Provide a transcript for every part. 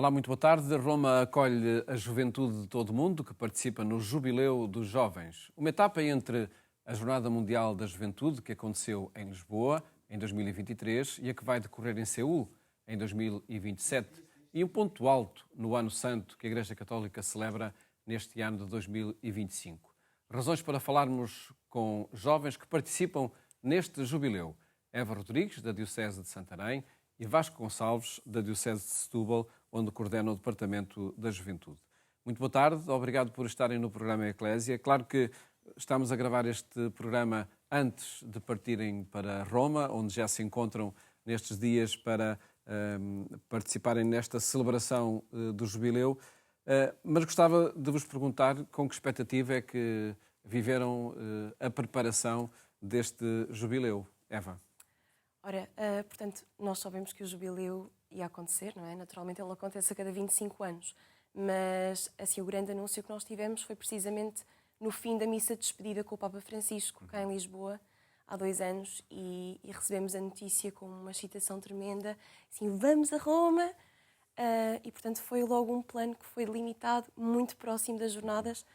Olá, muito boa tarde. Roma acolhe a juventude de todo o mundo que participa no Jubileu dos Jovens. Uma etapa entre a Jornada Mundial da Juventude, que aconteceu em Lisboa em 2023, e a que vai decorrer em Seul em 2027, e um ponto alto no Ano Santo que a Igreja Católica celebra neste ano de 2025. Razões para falarmos com jovens que participam neste jubileu. Eva Rodrigues, da Diocese de Santarém, e Vasco Gonçalves, da Diocese de Setúbal, onde coordena o Departamento da Juventude. Muito boa tarde, obrigado por estarem no programa Eclésia. Claro que estamos a gravar este programa antes de partirem para Roma, onde já se encontram nestes dias para participarem nesta celebração do jubileu. Mas gostava de vos perguntar com que expectativa é que viveram a preparação deste jubileu. Eva. Ora, portanto, nós sabemos que o jubileu ia acontecer, não é? Naturalmente ele acontece a cada 25 anos, mas assim, o grande anúncio que nós tivemos foi precisamente no fim da missa de despedida com o Papa Francisco, cá em Lisboa, há 2 anos, e recebemos a notícia com uma excitação tremenda, assim, vamos a Roma, e portanto foi logo um plano que foi delimitado, muito próximo das jornadas,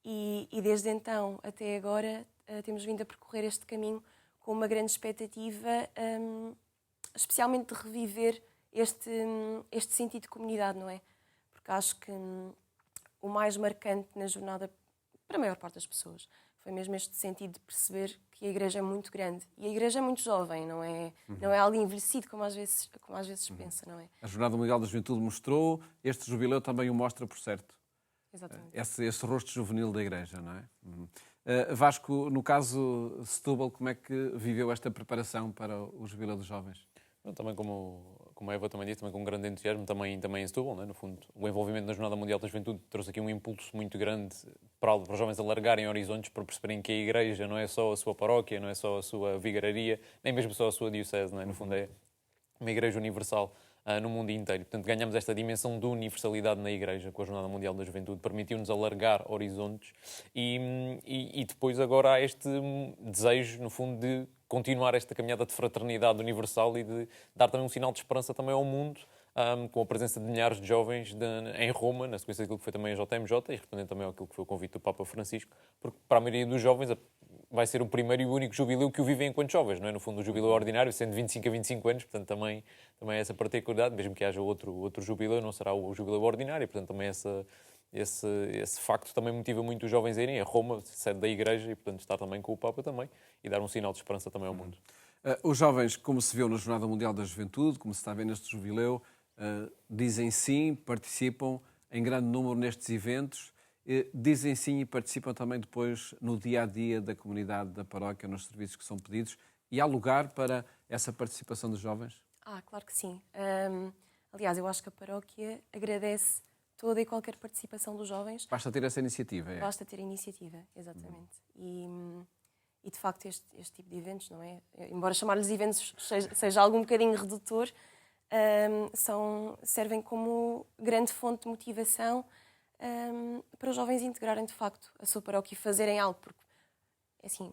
e desde então até agora temos vindo a percorrer este caminho com uma grande expectativa, especialmente de reviver este sentido de comunidade, não é? Porque acho que o mais marcante na jornada, para a maior parte das pessoas, foi mesmo este sentido de perceber que a Igreja é muito grande. E a Igreja é muito jovem, não é algo envelhecido, como às vezes se pensa, não é? A Jornada Mundial da Juventude mostrou, este jubileu também o mostra, por certo. Exatamente. Esse rosto juvenil da Igreja, não é? Vasco, no caso Setúbal, como é que viveu esta preparação para o Jubileu dos Jovens? Também como a Eva também disse, também com um grande entusiasmo, também em Setúbal, né? No fundo, o envolvimento na Jornada Mundial da Juventude trouxe aqui um impulso muito grande para os jovens alargarem horizontes, para perceberem que a Igreja não é só a sua paróquia, não é só a sua vigararia, nem mesmo só a sua diocese, né? No fundo é uma Igreja universal no mundo inteiro. Portanto, ganhamos esta dimensão de universalidade na Igreja com a Jornada Mundial da Juventude, permitiu-nos alargar horizontes e depois agora há este desejo, no fundo, de continuar esta caminhada de fraternidade universal e de dar também um sinal de esperança também ao mundo, com a presença de milhares de jovens em Roma, na sequência daquilo que foi também a JMJ e respondendo também àquilo que foi o convite do Papa Francisco, porque para a maioria dos jovens vai ser o primeiro e o único jubileu que o vivem enquanto jovens, não é? No fundo, o jubileu ordinário, sendo 25 a 25 anos, portanto, também é essa particularidade, mesmo que haja outro jubileu, não será o jubileu ordinário, portanto, também esse facto também motiva muito os jovens a irem a Roma, sede da Igreja, e, portanto, estar também com o Papa também, e dar um sinal de esperança também ao mundo. Os jovens, como se viu na Jornada Mundial da Juventude, como se está a ver neste jubileu, dizem sim, participam em grande número nestes eventos, dizem sim e participam também depois no dia-a-dia da comunidade, da paróquia, nos serviços que são pedidos. E há lugar para essa participação dos jovens? Claro que sim. Aliás, eu acho que a paróquia agradece toda e qualquer participação dos jovens. Basta ter essa iniciativa, é? Basta ter a iniciativa, exatamente. E de facto este tipo de eventos, não é? Embora chamar-lhes eventos seja algo um bocadinho redutor, servem como grande fonte de motivação para os jovens integrarem de facto a sua paróquia e fazerem algo, porque assim,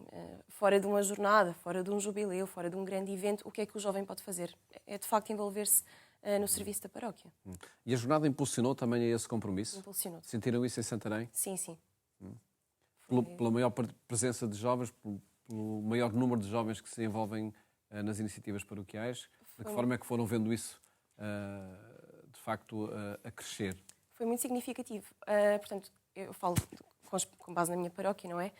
fora de uma jornada, fora de um jubileu, fora de um grande evento, o que é que o jovem pode fazer? É de facto envolver-se no serviço da paróquia. E a jornada impulsionou também a esse compromisso? Impulsionou. Sentiram isso em Santarém? Sim, sim. Pela maior presença de jovens, pelo maior número de jovens que se envolvem nas iniciativas paroquiais, de que forma é que foram vendo isso de facto a crescer? Foi muito significativo. Portanto, eu falo com base na minha paróquia, não é?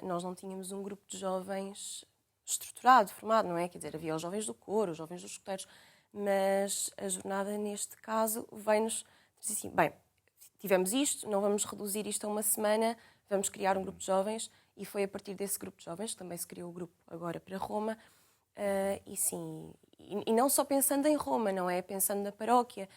Nós não tínhamos um grupo de jovens estruturado, formado, não é? Quer dizer, havia os jovens do coro, os jovens dos escuteiros, mas a jornada, neste caso, veio-nos dizer assim, bem, tivemos isto, não vamos reduzir isto a uma semana, vamos criar um grupo de jovens, e foi a partir desse grupo de jovens que também se criou o grupo agora para Roma, e sim, e não só pensando em Roma, não é? Pensando na paróquia.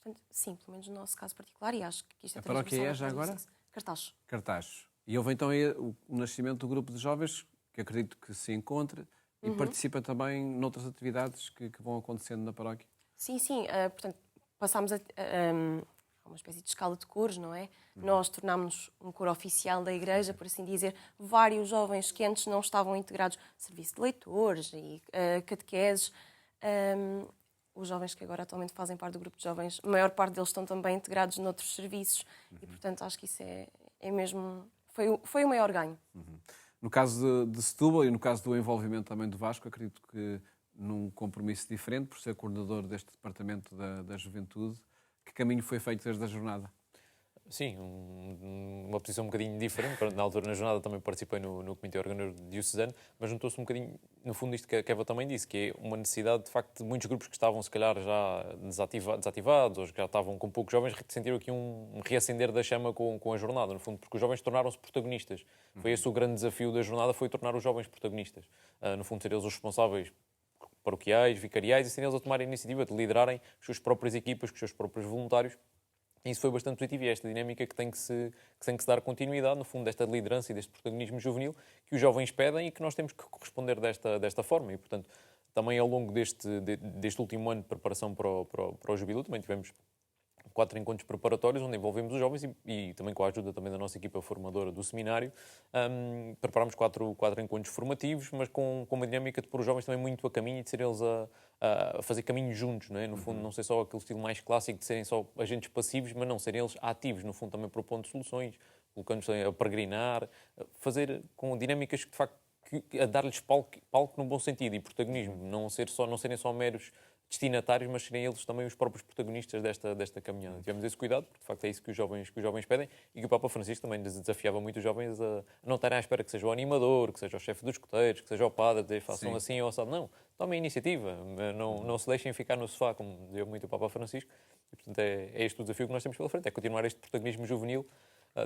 Portanto, sim, pelo menos no nosso caso particular, e acho que isto é a paróquia é já agora? Cartazes. Cartazes. E houve então aí o nascimento do grupo de jovens, que acredito que se encontre, e participa também noutras atividades que vão acontecendo na paróquia? Sim, sim. Portanto, passámos a uma espécie de escala de cores, não é? Nós tornámos-nos um coro oficial da Igreja, por assim dizer. Vários jovens que antes não estavam integrados, serviço de leitores e catequeses, os jovens que agora atualmente fazem parte do grupo de jovens, a maior parte deles estão também integrados noutros serviços e, portanto, acho que isso é mesmo... Foi o maior ganho. No caso de Setúbal e no caso do envolvimento também do Vasco, acredito que num compromisso diferente, por ser coordenador deste departamento da juventude, que caminho foi feito desde a jornada? Sim, uma posição um bocadinho diferente. Na altura, na jornada, também participei no comitê organizador diocesano, mas juntou-se um bocadinho, no fundo, isto que a Eva também disse, que é uma necessidade, de facto, de muitos grupos que estavam, se calhar, já desativados, ou que já estavam com poucos jovens, sentiram aqui um reacender da chama com a jornada, no fundo, porque os jovens tornaram-se protagonistas. Foi esse o grande desafio da jornada, foi tornar os jovens protagonistas. No fundo, ser eles os responsáveis paroquiais, vicariais, e serem eles a tomar a iniciativa de liderarem as suas próprias equipas, com os seus próprios voluntários. Isso foi bastante positivo e é esta dinâmica que tem que se dar continuidade, no fundo, desta liderança e deste protagonismo juvenil que os jovens pedem e que nós temos que corresponder desta forma. E, portanto, também ao longo deste último ano de preparação para o Jubileu, também tivemos 4 encontros preparatórios onde envolvemos os jovens e também com a ajuda também da nossa equipa formadora do seminário, preparámos 4 encontros formativos, mas com uma dinâmica de pôr os jovens também muito a caminho e de ser eles a fazer caminho juntos, não é? No fundo, não ser só aquele estilo mais clássico de serem só agentes passivos, mas não, serem eles ativos, no fundo também propondo soluções, colocando-se a peregrinar, fazer com dinâmicas que de facto a dar-lhes palco no bom sentido e protagonismo, não serem só meros destinatários, mas serem eles também os próprios protagonistas desta caminhada. Tivemos esse cuidado, porque de facto é isso que os jovens pedem e que o Papa Francisco também desafiava muito os jovens a não estarem à espera que seja o animador, que seja o chefe dos escoteiros, que seja o padre, façam Sim. assim ou assado. Não, tomem a iniciativa, não se deixem ficar no sofá, como dizia muito o Papa Francisco. E, portanto, é este o desafio que nós temos pela frente, é continuar este protagonismo juvenil,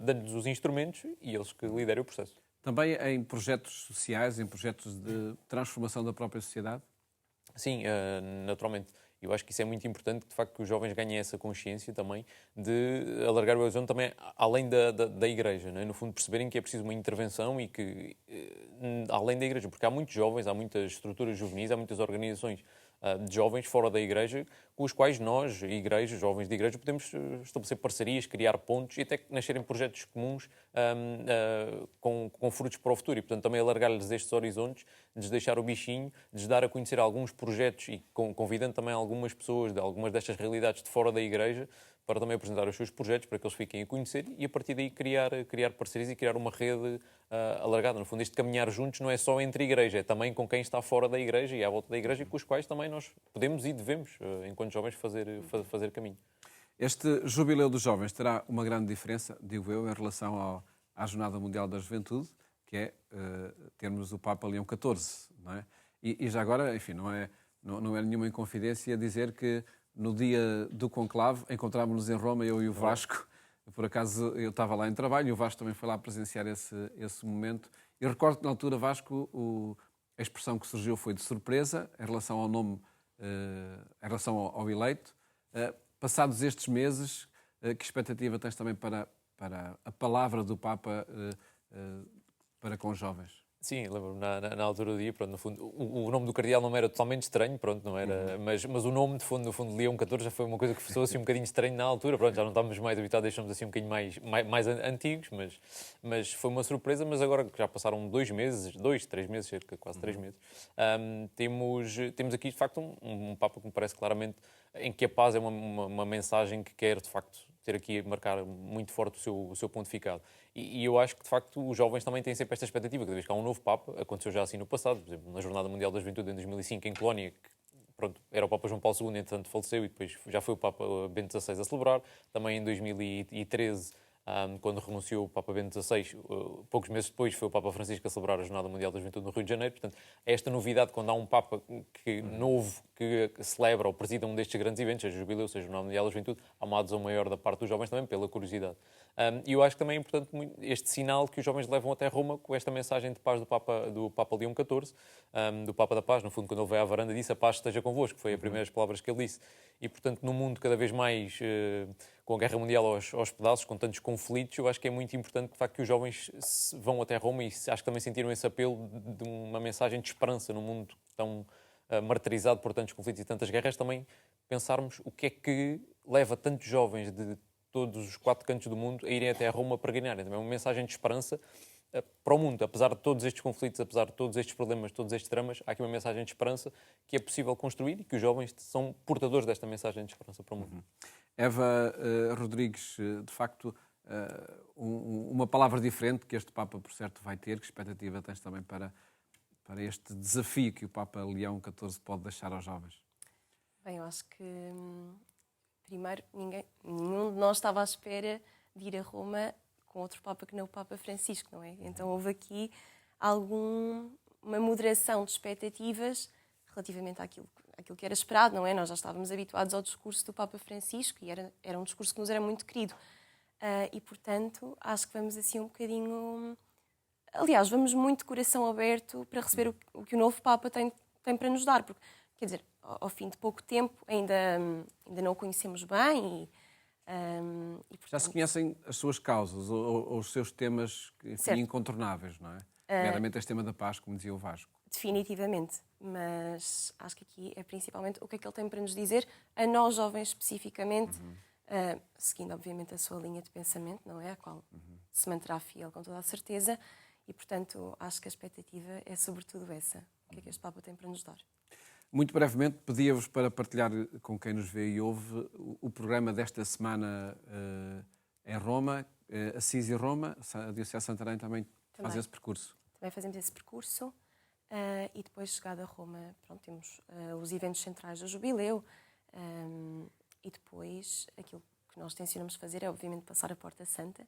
dando-lhes os instrumentos e eles que liderem o processo. Também em projetos sociais, em projetos de transformação da própria sociedade? Sim, naturalmente. Eu acho que isso é muito importante, de facto, que os jovens ganhem essa consciência também de alargar o horizonte também além da Igreja, não é? No fundo, perceberem que é preciso uma intervenção e que, além da Igreja, porque há muitos jovens, há muitas estruturas juvenis, há muitas organizações de jovens fora da Igreja, com os quais nós, igrejas, jovens de Igreja, podemos estabelecer parcerias, criar pontos e até nascerem projetos comuns com frutos para o futuro. E, portanto, também alargar-lhes estes horizontes, lhes deixar o bichinho, lhes dar a conhecer alguns projetos e convidando também algumas pessoas de algumas destas realidades de fora da Igreja para também apresentar os seus projetos, para que eles fiquem a conhecer e, a partir daí, criar parcerias e criar uma rede alargada. No fundo, este caminhar juntos não é só entre a Igreja, é também com quem está fora da Igreja e à volta da Igreja, com os quais também nós podemos e devemos, enquanto jovens, fazer caminho. Este Jubileu dos Jovens terá uma grande diferença, digo eu, em relação à Jornada Mundial da Juventude, que é termos o Papa Leão XIV, não é? E já agora, enfim, não é nenhuma inconfidência dizer que no dia do conclave encontrámos-nos em Roma, eu e o Vasco. Por acaso eu estava lá em trabalho e o Vasco também foi lá presenciar esse momento. E recordo que na altura, Vasco, a expressão que surgiu foi de surpresa em relação ao nome, em relação ao eleito. Passados estes meses, que expectativa tens também para a palavra do Papa para com os jovens? Sim, lembro-me na altura do dia, pronto, no fundo, o nome do cardeal não era totalmente estranho, pronto, não era, mas o nome, no fundo, de Leão XIV já foi uma coisa que fosse assim um bocadinho estranho na altura, pronto, já não estávamos mais habituados, deixamos assim um bocadinho mais antigos, mas foi uma surpresa, mas agora que já passaram 3 meses, cerca, quase 3 meses, temos aqui, de facto, um Papa que me parece claramente em que a paz é uma mensagem que quer, de facto, ter aqui a marcar muito forte o seu pontificado. E eu acho que, de facto, os jovens também têm sempre esta expectativa. Cada vez que há um novo Papa, aconteceu já assim no passado, por exemplo, na Jornada Mundial da Juventude em 2005, em Colónia, que, pronto, era o Papa João Paulo II, entretanto faleceu, e depois já foi o Papa Bento XVI a celebrar. Também em 2013, quando renunciou o Papa Bento XVI, poucos meses depois foi o Papa Francisco a celebrar a Jornada Mundial da Juventude no Rio de Janeiro. Portanto, esta novidade, quando há um Papa novo que celebra ou presida um destes grandes eventos, seja o Jubileu, seja a Jornada Mundial da Juventude, há uma adesão maior da parte dos jovens também, pela curiosidade. E eu acho que também é importante este sinal que os jovens levam até Roma com esta mensagem de paz do Papa Leão XIV, do Papa da Paz. No fundo, quando ele veio à varanda, disse: "A paz esteja convosco", foi as primeiras palavras que ele disse. E, portanto, num mundo cada vez mais com a Guerra Mundial aos pedaços, com tantos conflitos, eu acho que é muito importante, de facto, que os jovens vão até Roma e acho que também sentiram esse apelo de uma mensagem de esperança num mundo tão martirizado por tantos conflitos e tantas guerras. Também pensarmos o que é que leva tantos jovens de todos os 4 cantos do mundo a irem até Roma peregrinarem. Também é uma mensagem de esperança para o mundo. Apesar de todos estes conflitos, apesar de todos estes problemas, todos estes dramas, há aqui uma mensagem de esperança que é possível construir e que os jovens são portadores desta mensagem de esperança para o mundo. Eva Rodrigues, de facto, uma palavra diferente que este Papa, por certo, vai ter. Que expectativa tens também para este desafio que o Papa Leão XIV pode deixar aos jovens? Bem, eu acho que, primeiro, nenhum de nós estava à espera de ir a Roma com outro Papa que não o Papa Francisco, não é? Então houve aqui uma moderação de expectativas relativamente àquilo que era esperado, não é? Nós já estávamos habituados ao discurso do Papa Francisco e era um discurso que nos era muito querido. E, portanto, acho que vamos assim um bocadinho... Aliás, vamos muito de coração aberto para receber o que o novo Papa tem para nos dar. Porque, quer dizer, ao fim de pouco tempo ainda não o conhecemos bem e portanto... Já se conhecem as suas causas ou os seus temas, enfim, incontornáveis, não é? Meramente este tema da paz, como dizia o Vasco. Definitivamente, mas acho que aqui é principalmente o que é que ele tem para nos dizer, a nós jovens especificamente, seguindo obviamente a sua linha de pensamento, não é? A qual se manterá fiel com toda a certeza e, portanto, acho que a expectativa é sobretudo essa. O que é que este Papa tem para nos dar? Muito brevemente, pedia-vos para partilhar com quem nos vê e ouve o programa desta semana em Roma, Assis e Roma. A Diocese de Santarém também faz esse percurso. Também fazemos esse percurso e depois, chegado a Roma, pronto, temos os eventos centrais do Jubileu e depois aquilo que nós tencionamos fazer é, obviamente, passar a Porta Santa.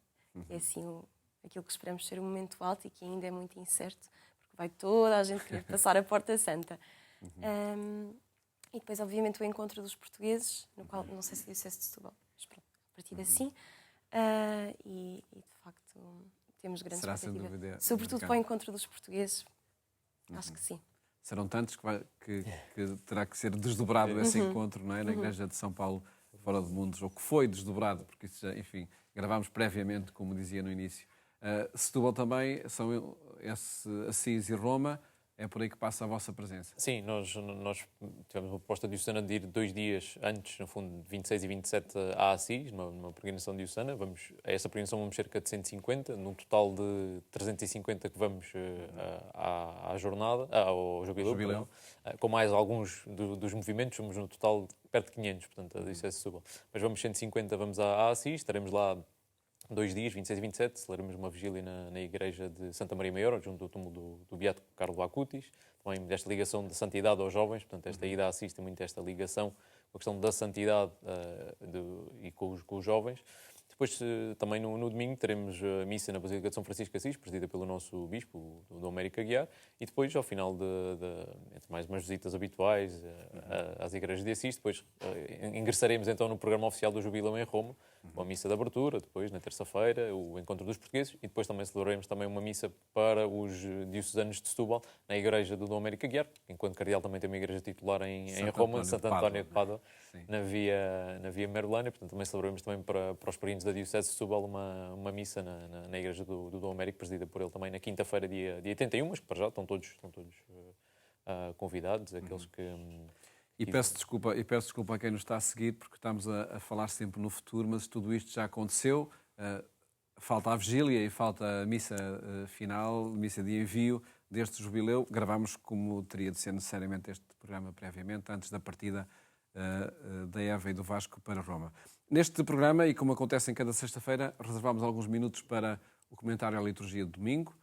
É assim aquilo que esperamos ser um momento alto e que ainda é muito incerto, porque vai toda a gente querer passar a Porta Santa. E depois, obviamente, o encontro dos portugueses, no qual não sei se dissesse de Setúbal, mas pronto, a partir assim. E de facto, temos grande expectativa. Sobretudo para o encontro dos portugueses, acho que sim. Serão tantos que terá que ser desdobrado esse encontro, não é? Na Igreja de São Paulo, fora de Mundos, ou que foi desdobrado, porque isso já, enfim, gravámos previamente, como dizia no início. Setúbal também, são Assis e Roma. É por aí que passa a vossa presença? Sim, nós tivemos uma proposta diocesana de ir 2 dias antes, no fundo, 26 e 27 a Assis, numa peregrinação diocesana. A essa peregrinação vamos cerca de 150, num total de 350 que vamos à jornada, ao Jubileu. Com mais alguns dos movimentos, somos no total perto de 500, portanto, a Diocese de Setúbal. Mas vamos 150, vamos a Assis, estaremos lá 2 dias, 26 e 27, celebramos uma vigília na igreja de Santa Maria Maior, junto do túmulo do Beato Carlo Acutis, também desta ligação de santidade aos jovens, portanto, esta ida a Assis tem muito esta ligação com a questão da santidade e com os jovens. Depois, também no domingo, teremos a missa na Basílica de São Francisco de Assis, presidida pelo nosso bispo, o Dom Américo Aguiar, e depois, ao final entre mais umas visitas habituais às igrejas de Assis, depois ingressaremos então no programa oficial do Jubileu em Roma, uma missa de abertura, depois, na terça-feira, o encontro dos portugueses, e depois também celebraremos também uma missa para os diocesanos de Setúbal, na igreja do Dom Américo Aguiar, enquanto cardeal também tem uma igreja titular em Roma, Santo António de Pádua, na via Merulana, portanto também celebraremos também para os peregrinos da Diocese de Setúbal uma missa na igreja do Dom Américo, presidida por ele também na quinta-feira, dia 81, mas que para já estão todos convidados, aqueles que... E peço desculpa a quem nos está a seguir, porque estamos a falar sempre no futuro, mas tudo isto já aconteceu. Falta a vigília e falta a missa final, missa de envio deste jubileu. Gravámos, como teria de ser necessariamente, este programa previamente, antes da partida da Eva e do Vasco para Roma. Neste programa, e como acontece em cada sexta-feira, reservámos alguns minutos para o comentário à liturgia de domingo.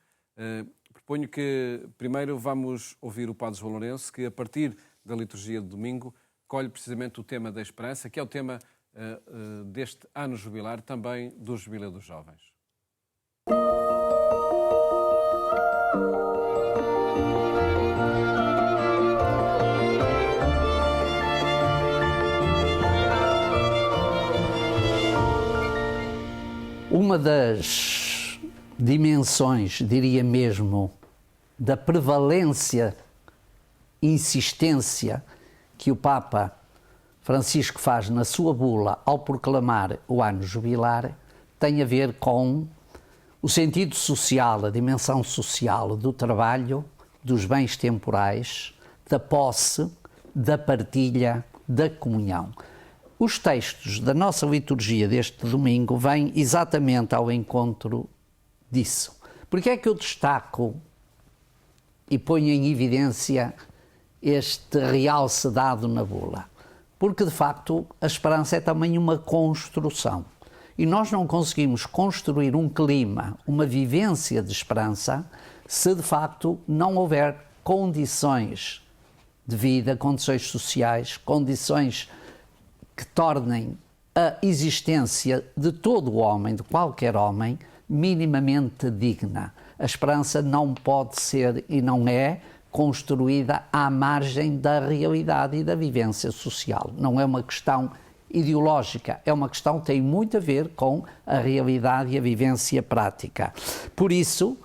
Proponho que primeiro vamos ouvir o Padre João Lourenço, que a partir da liturgia de domingo colhe precisamente o tema da esperança, que é o tema deste ano jubilar, também do Jubileu dos Jovens. Uma das dimensões, diria mesmo, da prevalência, insistência que o Papa Francisco faz na sua bula ao proclamar o ano jubilar tem a ver com o sentido social, a dimensão social do trabalho, dos bens temporais, da posse, da partilha, da comunhão. Os textos da nossa liturgia deste domingo vêm exatamente ao encontro disso. Porque é que eu destaco e ponho em evidência este realce dado na bula? Porque, de facto, a esperança é também uma construção. E nós não conseguimos construir um clima, uma vivência de esperança, se de facto não houver condições de vida, condições sociais, condições que tornem a existência de todo o homem, de qualquer homem, minimamente digna. A esperança não pode ser e não é construída à margem da realidade e da vivência social. Não é uma questão ideológica, é uma questão que tem muito a ver com a realidade e a vivência prática. Por isso,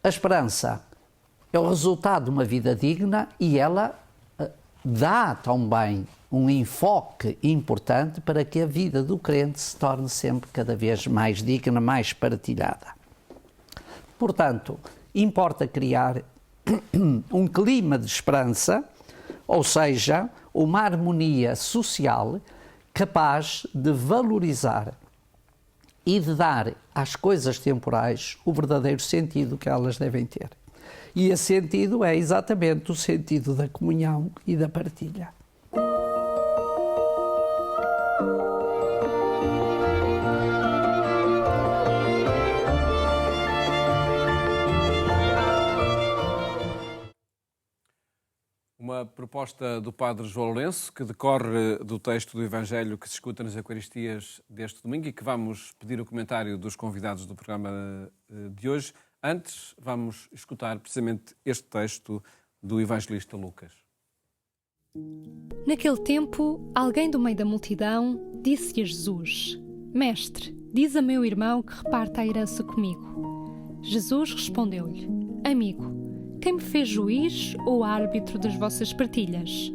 a esperança é o resultado de uma vida digna e ela dá também um enfoque importante para que a vida do crente se torne sempre cada vez mais digna, mais partilhada. Portanto, importa criar um clima de esperança, ou seja, uma harmonia social capaz de valorizar e de dar às coisas temporais o verdadeiro sentido que elas devem ter. E esse sentido é exatamente o sentido da comunhão e da partilha. Uma proposta do Padre João Lourenço, que decorre do texto do Evangelho que se escuta nas Eucaristias deste domingo e que vamos pedir o comentário dos convidados do programa de hoje. Antes, vamos escutar precisamente este texto do evangelista Lucas. Naquele tempo, alguém do meio da multidão disse a Jesus: Mestre, diz a meu irmão que reparta a herança comigo. Jesus respondeu-lhe: Amigo, quem me fez juiz ou árbitro das vossas partilhas?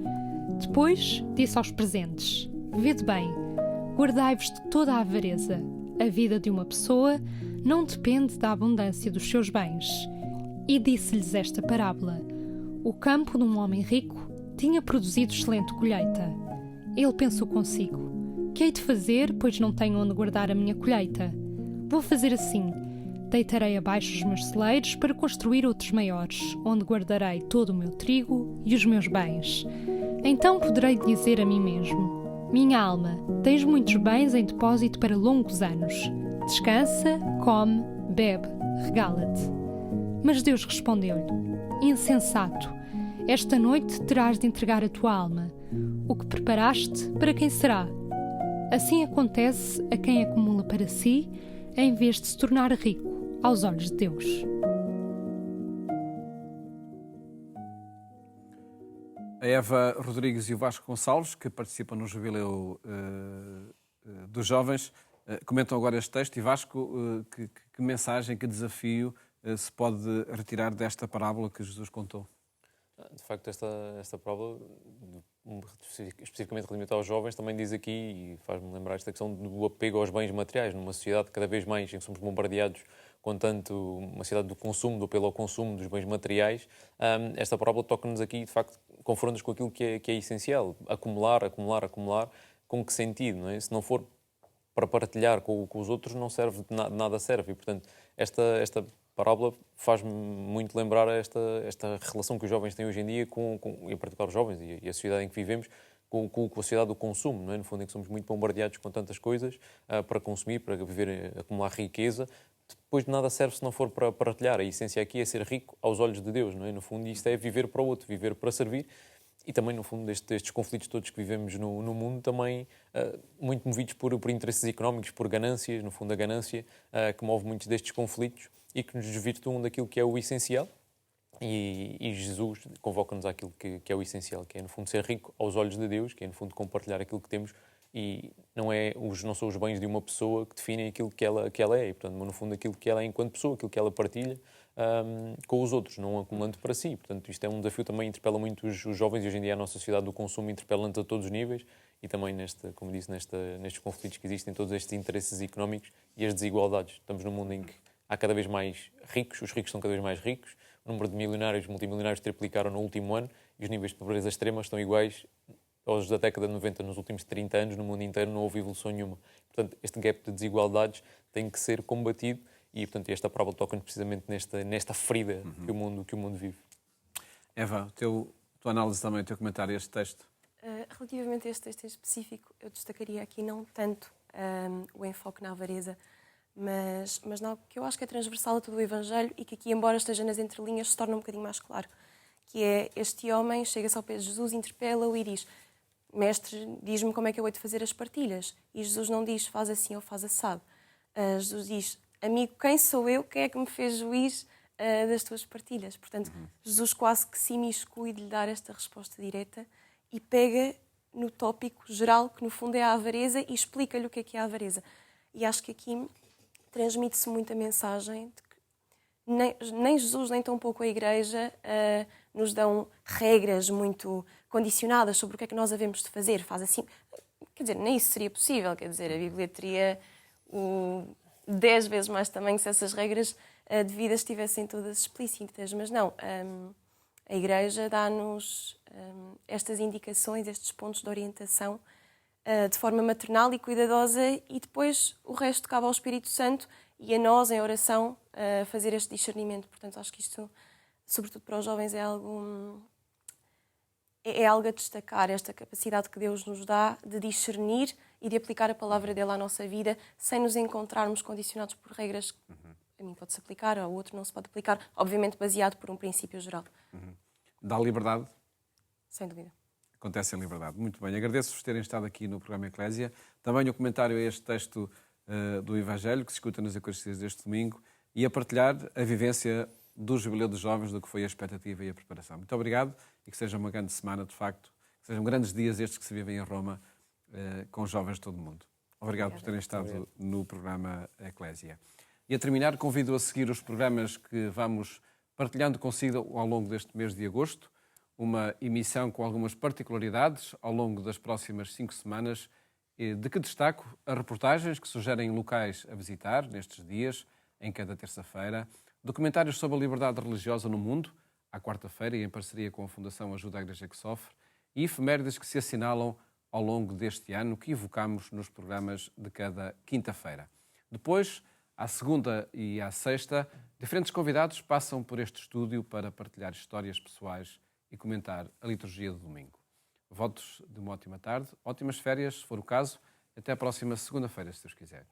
Depois disse aos presentes: Vede bem, guardai-vos de toda a avareza. A vida de uma pessoa não depende da abundância dos seus bens. E disse-lhes esta parábola: O campo de um homem rico tinha produzido excelente colheita. Ele pensou consigo: que hei de fazer, pois não tenho onde guardar a minha colheita? Vou fazer assim: deitarei abaixo os meus celeiros para construir outros maiores, onde guardarei todo o meu trigo e os meus bens. Então poderei dizer a mim mesmo: minha alma, tens muitos bens em depósito para longos anos. Descansa, come, bebe, regala-te. Mas Deus respondeu-lhe: Insensato, esta noite terás de entregar a tua alma. O que preparaste, para quem será? Assim acontece a quem acumula para si, em vez de se tornar rico aos olhos de Deus. A Eva Rodrigues e o Vasco Gonçalves, que participam no Jubileu dos Jovens, comentam agora este texto. E Vasco, que mensagem, que desafio se pode retirar desta parábola que Jesus contou? De facto, esta parábola, especificamente relativamente aos jovens, também diz aqui, e faz-me lembrar esta questão do apego aos bens materiais, numa sociedade cada vez mais em que somos bombardeados com tanto uma sociedade do consumo, do apelo ao consumo dos bens materiais. Esta parábola toca-nos aqui, de facto, confronta-nos com aquilo que é essencial: acumular, com que sentido, não é? Se não for para partilhar com os outros, não serve, nada serve. E, portanto, esta parábola faz-me muito lembrar esta relação que os jovens têm hoje em dia, em particular os jovens e a sociedade em que vivemos, com a sociedade do consumo, não é? No fundo, em que somos muito bombardeados com tantas coisas para consumir, para viver, acumular riqueza. Depois de nada serve se não for para partilhar. A essência aqui é ser rico aos olhos de Deus, não é? No fundo, isto é viver para o outro, viver para servir. E também, no fundo, estes conflitos todos que vivemos no mundo, também muito movidos por interesses económicos, por ganâncias, no fundo a ganância que move muitos destes conflitos e que nos desvirtuam daquilo que é o essencial. E Jesus convoca-nos àquilo que é o essencial, que é, no fundo, ser rico aos olhos de Deus, que é, no fundo, compartilhar aquilo que temos. E não são os bens de uma pessoa que definem aquilo que ela é. E, portanto, no fundo, aquilo que ela é enquanto pessoa, aquilo que ela partilha com os outros, não acumulando para si. Portanto, isto é um desafio também, interpela muito os jovens, e hoje em dia a nossa sociedade do consumo interpela-nos a todos os níveis, e também, como disse, nestes conflitos que existem, todos estes interesses económicos e as desigualdades. Estamos num mundo em que há cada vez mais ricos, os ricos são cada vez mais ricos, o número de milionários, multimilionários triplicaram no último ano, e os níveis de pobreza extrema estão iguais aos da década de 90. Nos últimos 30 anos, no mundo inteiro, não houve evolução nenhuma. Portanto, este gap de desigualdades tem que ser combatido, e portanto, esta parábola toca-nos precisamente nesta ferida que o mundo vive. Eva, a tua análise também, o teu comentário a este texto? Relativamente a este texto em específico, eu destacaria aqui não tanto o enfoque na avareza, mas algo que eu acho que é transversal a todo o Evangelho e que aqui, embora esteja nas entrelinhas, se torna um bocadinho mais claro, que é este homem chega-se ao pé de Jesus, interpela-o e diz: Mestre, diz-me como é que eu hei de fazer as partilhas. E Jesus não diz faz assim ou faz assado. Jesus diz: amigo, quem sou eu? Quem é que me fez juiz das tuas partilhas? Portanto, Jesus quase que se imiscui de lhe dar esta resposta direta e pega no tópico geral, que no fundo é a avareza, e explica-lhe o que é a avareza. E acho que aqui transmite-se muito a mensagem de que nem Jesus, nem tampouco a Igreja nos dão regras muito condicionadas sobre o que é que nós havemos de fazer. Faz assim. Quer dizer, nem isso seria possível. Quer dizer, a Bíblia teria 10 vezes mais tamanho se essas regras de vida estivessem todas explícitas. Mas não. A Igreja dá-nos estas indicações, estes pontos de orientação de forma maternal e cuidadosa, e depois o resto cabe ao Espírito Santo e a nós, em oração, fazer este discernimento. Portanto, acho que isto, sobretudo para os jovens, é algo a destacar, esta capacidade que Deus nos dá de discernir e de aplicar a palavra dele à nossa vida, sem nos encontrarmos condicionados por regras que a mim pode-se aplicar, ao outro não se pode aplicar, obviamente baseado por um princípio geral. Dá liberdade? Sem dúvida. Acontece em liberdade. Muito bem. Agradeço-vos terem estado aqui no programa Eclésia. Também o comentário a este texto do Evangelho, que se escuta nas Eucaristias deste domingo, e a partilhar a vivência do Jubileu dos Jovens, do que foi a expectativa e a preparação. Muito obrigado e que seja uma grande semana, de facto, que sejam grandes dias estes que se vivem em Roma com os jovens de todo o mundo. Obrigado por terem estado no programa Eclésia. E a terminar, convido a seguir os programas que vamos partilhando consigo ao longo deste mês de agosto, uma emissão com algumas particularidades ao longo das próximas 5 semanas, de que destaco as reportagens que sugerem locais a visitar nestes dias, em cada terça-feira, documentários sobre a liberdade religiosa no mundo, à quarta-feira e em parceria com a Fundação Ajuda à Igreja que Sofre, e efemérides que se assinalam ao longo deste ano, que evocamos nos programas de cada quinta-feira. Depois, à segunda e à sexta, diferentes convidados passam por este estúdio para partilhar histórias pessoais e comentar a liturgia do domingo. Votos de uma ótima tarde, ótimas férias, se for o caso. Até a próxima segunda-feira, se Deus quiser.